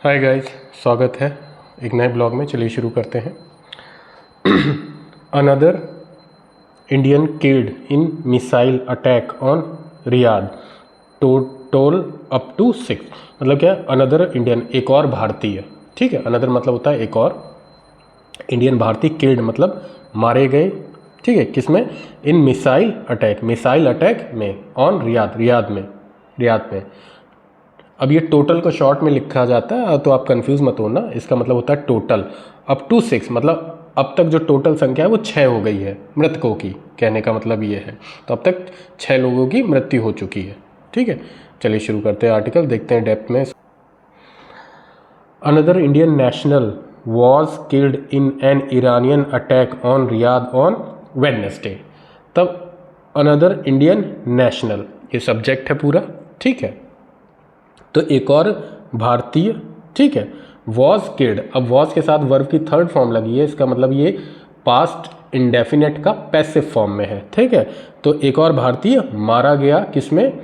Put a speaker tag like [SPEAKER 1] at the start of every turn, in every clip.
[SPEAKER 1] Hi guys, स्वागत है एक नए ब्लॉग में। चलिए शुरू करते हैं। Another Indian killed in missile attack on Riyadh, total up to 6। मतलब क्या, अनदर इंडियन, एक और भारतीय। ठीक है, अनदर मतलब होता है एक और, इंडियन भारतीय, किल्ड मतलब मारे गए। ठीक है, किसमें? इन मिसाइल अटैक, मिसाइल अटैक में, ऑन रियाद, रियाद में। अब ये टोटल को शॉर्ट में लिखा जाता है तो आप कंफ्यूज मत होना, इसका मतलब होता है टोटल अप टू 6, मतलब अब तक जो टोटल संख्या है वो 6 हो गई है मृतकों की, कहने का मतलब ये है। तो अब तक 6 लोगों की मृत्यु हो चुकी है। ठीक है, चलिए शुरू करते हैं आर्टिकल, देखते हैं डेप्थ में। Another Indian national was killed in an Iranian attack on Riyadh on Wednesday. तब अनदर इंडियन नेशनल, ये सब्जेक्ट है पूरा। ठीक है, तो एक और भारतीय, ठीक है, वॉज किल्ड। अब वॉज के साथ वर्ब की थर्ड फॉर्म लगी है, इसका मतलब ये पास्ट इंडेफिनेट का पैसिव फॉर्म में है। ठीक है, तो एक और भारतीय मारा गया, किसमें?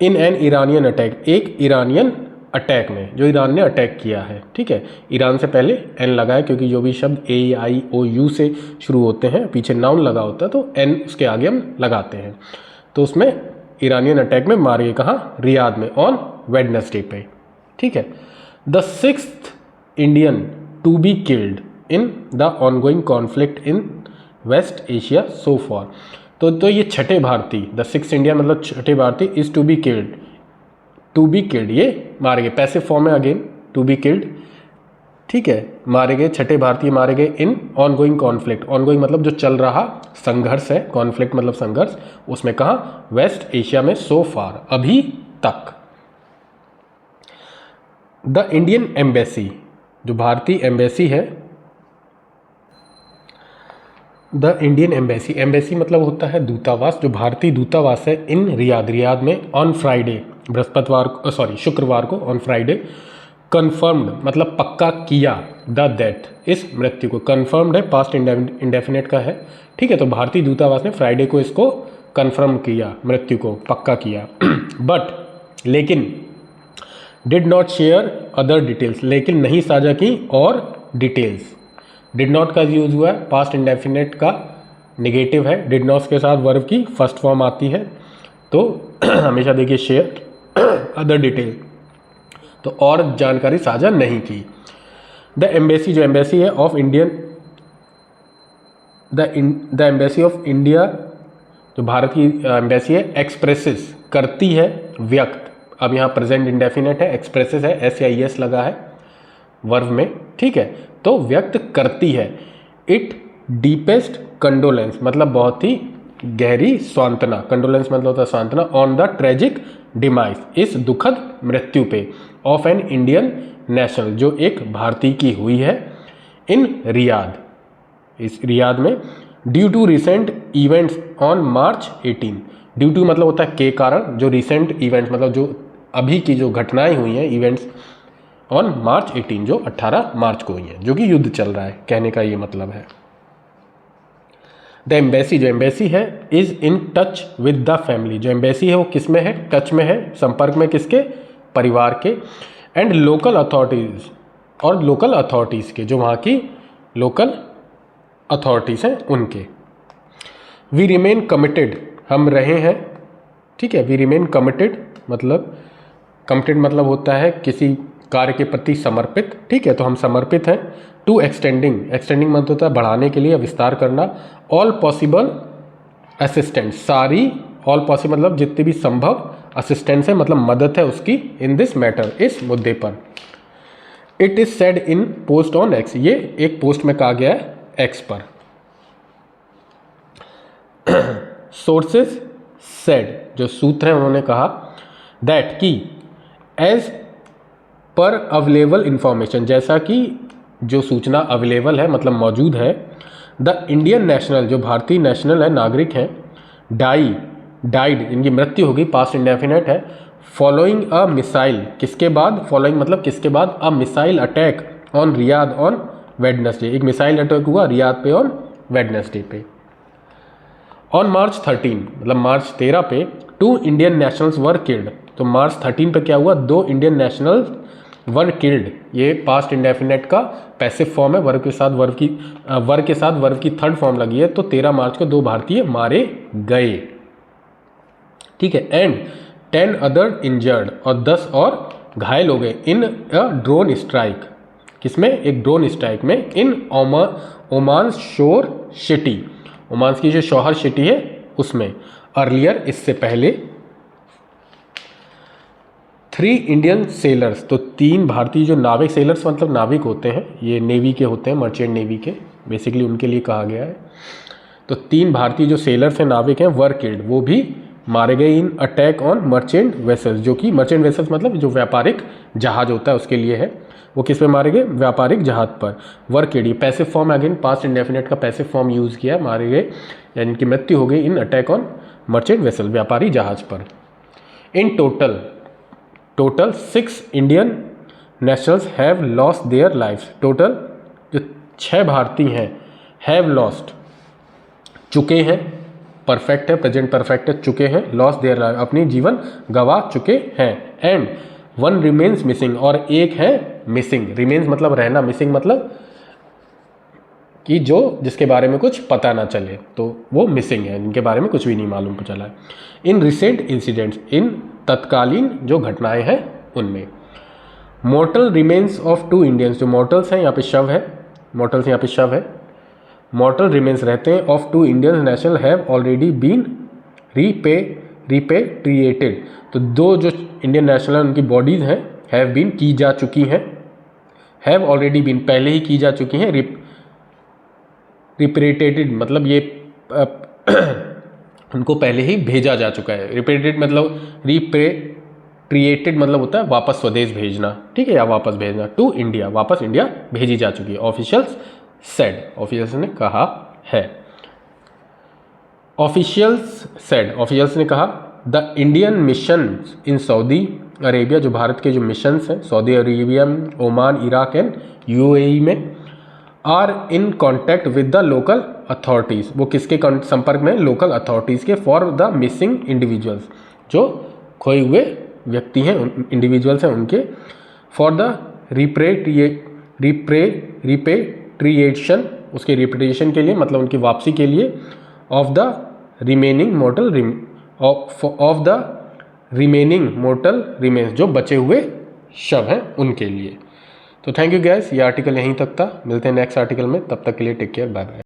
[SPEAKER 1] इन एन ईरानियन अटैक, एक ईरानियन अटैक में, जो ईरान ने अटैक किया है। ठीक है, ईरान से पहले एन लगा है क्योंकि जो भी शब्द AIOU से शुरू होते हैं, पीछे नाउन लगा होता है, तो एन उसके आगे हम लगाते हैं। तो उसमें ईरानियन अटैक में मारे गए, कहाँ? रियाद में, ऑन वेडनेसडे पे। ठीक है, the 6th Indian to be killed in the ongoing conflict in West Asia so far. तो ये छठे भारतीय, द 6th इंडियन मतलब छठे भारतीय, is to be killed, to be killed, ये मारे गए, पैसिव फॉर्म है अगेन, टू बी किल्ड। ठीक है, मारे गए, छठे भारतीय मारे गए इन ऑनगोइंग कॉन्फ्लिक्ट, ऑनगोइंग मतलब जो चल रहा संघर्ष है, कॉन्फ्लिक्ट मतलब संघर्ष, उसमें कहाँ? वेस्ट एशिया में, सो फार, अभी तक। द इंडियन एम्बेसी, जो भारतीय एम्बेसी है, द इंडियन एम्बेसी, एम्बेसी मतलब होता है दूतावास, जो भारतीय दूतावास है इन रियाद, रियाद में, ऑन फ्राइडे, बृहस्पतिवार को, सॉरी शुक्रवार को, ऑन फ्राइडे, कन्फर्म्ड मतलब पक्का किया, द डेथ, इस मृत्यु को। कन्फर्म्ड है, पास्ट इंडेफिनेट का है। ठीक है, तो भारतीय दूतावास ने फ्राइडे को इसको कन्फर्म किया, मृत्यु को पक्का किया। बट लेकिन did not share other details, लेकिन नहीं साझा की और डिटेल्स। डिड नॉट का यूज हुआ है, पास्ट इंडेफिनेट का नेगेटिव है, डिड नॉट के साथ वर्ब की फर्स्ट फॉर्म आती है, तो हमेशा देखिए शेयर अदर डिटेल, तो और जानकारी साझा नहीं की। द एम्बेसी, जो एम्बेसी है of Indian, the embassy of India, जो भारत की एम्बेसी है, एक्सप्रेसेस करती है, व्यक्त। अब यहाँ प्रेजेंट इंडेफिनेट है, एक्सप्रेसेस है, SIS लगा है वर्ब में। ठीक है, तो व्यक्त करती है। इट डीपेस्ट कंडोलेंस मतलब बहुत ही गहरी सांत्वना, कंडोलेंस मतलब होता है सांत्वना, ऑन द ट्रेजिक डिमाइस, इस दुखद मृत्यु पे, ऑफ एन इंडियन नेशनल, जो एक भारतीय की हुई है, इन रियाद, इस रियाद में, due to recent events on March 18। Due to मतलब होता है के कारण, जो रिसेंट इवेंट्स मतलब जो अभी की जो घटनाएं हुई हैं, इवेंट्स, ऑन March 18 जो 18 मार्च को हुई हैं, जो कि युद्ध चल रहा है, कहने का ये मतलब है। द एम्बेसी, जो एम्बेसी है, is in touch with the family, जो एम्बेसी है वो किस में है? टच में है, संपर्क में, किसके? परिवार के। एंड लोकल अथॉरिटीज, और लोकल अथॉरिटीज़ के, जो वहाँ की लोकल अथॉरिटीज़ हैं उनके। वी रिमेन कमिटेड, हम रहे हैं। ठीक है, वी रिमेन कमिटेड मतलब, कमिटेड मतलब होता है किसी कार्य के प्रति समर्पित। ठीक है, तो हम समर्पित हैं। टू एक्सटेंडिंग, एक्सटेंडिंग मतलब होता है बढ़ाने के लिए, विस्तार करना। ऑल पॉसिबल असिस्टेंट, सारी, ऑल पॉसिबल मतलब जितने भी संभव, असिस्टेंस है मतलब मदद है उसकी, इन दिस मैटर, इस मुद्दे पर। It is said in post on X, ये एक पोस्ट में कहा गया है X पर। सोर्सेस सेड, जो सूत्र हैं उन्होंने कहा, दैट की एज पर अवेलेबल इंफॉर्मेशन, जैसा कि जो सूचना अवेलेबल है मतलब मौजूद है, द इंडियन नेशनल, जो भारतीय नेशनल है, नागरिक हैं, डाइड, इनकी मृत्यु होगी, पास्ट इंडेफिनेट है, फॉलोइंग अ मिसाइल, किसके बाद? फॉलोइंग मतलब किसके बाद? A missile attack on Riyadh on Wednesday, एक मिसाइल अटैक हुआ रियाद पे ऑन वेडनेसडे पे। ऑन March 13 मतलब मार्च 13 पे, 2 इंडियन नेशनल्स वर किल्ड, तो March 13 पे क्या हुआ? 2 इंडियन नेशनल वर किल्ड, ये पास्ट इंडेफिनेट का पैसिव फॉर्म है, वर्ब के साथ वर्ब की थर्ड फॉर्म लगी है, तो 13 मार्च को 2 भारतीय मारे गए, ठीक है। एंड 10 अदर इंजर्ड, और 10 और घायल हो गए इन अ ड्रोन स्ट्राइक, किसमें, एक ड्रोन स्ट्राइक में, इन ओमान शोर सिटी, ओमान की जो शोहर सिटी है उसमें, अर्लियर इससे पहले। 3 इंडियन सेलर्स, तो 3 भारतीय जो नाविक, सेलर्स मतलब नाविक होते हैं, ये नेवी के होते हैं, मर्चेंट नेवी के, बेसिकली उनके लिए कहा गया है। तो 3 भारतीय जो सेलर्स हैं, नाविक हैं, वर किल्ड, वो भी मारे गए इन अटैक ऑन मर्चेंट वेसल्स, जो कि मर्चेंट वेसल्स मतलब जो व्यापारिक जहाज होता है उसके लिए है, वो किस पे मारे गए, व्यापारिक जहाज पर। Were killed, passive form, again past indefinite का पैसिव फॉर्म यूज़ किया, मारे गए यानी कि मृत्यु हो गई in attack on merchant vessel, व्यापारी जहाज पर। In total 6 Indian nationals have lost their lifes, total जो 6 भारतीय हैं, हैव लॉस्ट, चुके हैं, परफेक्ट है, प्रेजेंट परफेक्ट है, चुके हैं, लॉस्ट देयर लाइफ, अपनी जीवन गवा चुके हैं। एंड 1 रिमेन्स मिसिंग, और एक है मिसिंग, रिमेन्स मतलब रहना, मिसिंग मतलब कि जो जिसके बारे में कुछ पता ना चले, तो वो मिसिंग है, इनके बारे में कुछ भी नहीं मालूम चला है। इन रिसेंट इंसिडेंट्स, इन तत्कालीन जो घटनाएं हैं उनमें। मॉर्टल रिमेन्स ऑफ 2 इंडियंस, जो मॉर्टल्स हैं यहाँ पे शव है, मॉर्टल्स यहाँ पे शव है, मॉर्टल रिमेन्स रहते हैं of 2 Indian national have already been repatriated, तो 2 जो इंडियन नेशनल उनकी बॉडीज़ हैं, हैव बीन की जा चुकी हैं, हैव ऑलरेडी बीन पहले ही की जा चुकी हैं, रिपेट्रिएटेड मतलब ये उनको पहले ही भेजा जा चुका है, रिपेट्रिएटेड मतलब रिपेट्रिएटेड मतलब होता है वापस स्वदेश भेजना, ठीक है, या वापस भेजना, टू इंडिया, वापस इंडिया भेजी जा चुकी है, ऑफिशियल्स सेड, ऑफिशियल्स ने कहा है, ऑफिशियल्स ने कहा। The Indian mission in Saudi Arabia, जो भारत के जो मिशंस हैं Saudi Arabia, Oman, Iraq and UAE में, are in contact with the local authorities, वो किसके संपर्क में, लोकल अथॉरिटीज़ के, फॉर द मिसिंग इंडिविजुअल्स, जो खोए हुए व्यक्ति हैं, इंडिविजुअल्स हैं उनके, फॉर द रिपेट्रिएशन, उसके रिपेट्रिएशन के लिए मतलब उनकी वापसी के लिए, of the remaining mortal remains, जो बचे हुए शव हैं उनके लिए। तो थैंक यू गैस, ये आर्टिकल यहीं तक था, मिलते हैं नेक्स्ट आर्टिकल में, तब तक के लिए टेक केयर, बाय बाय।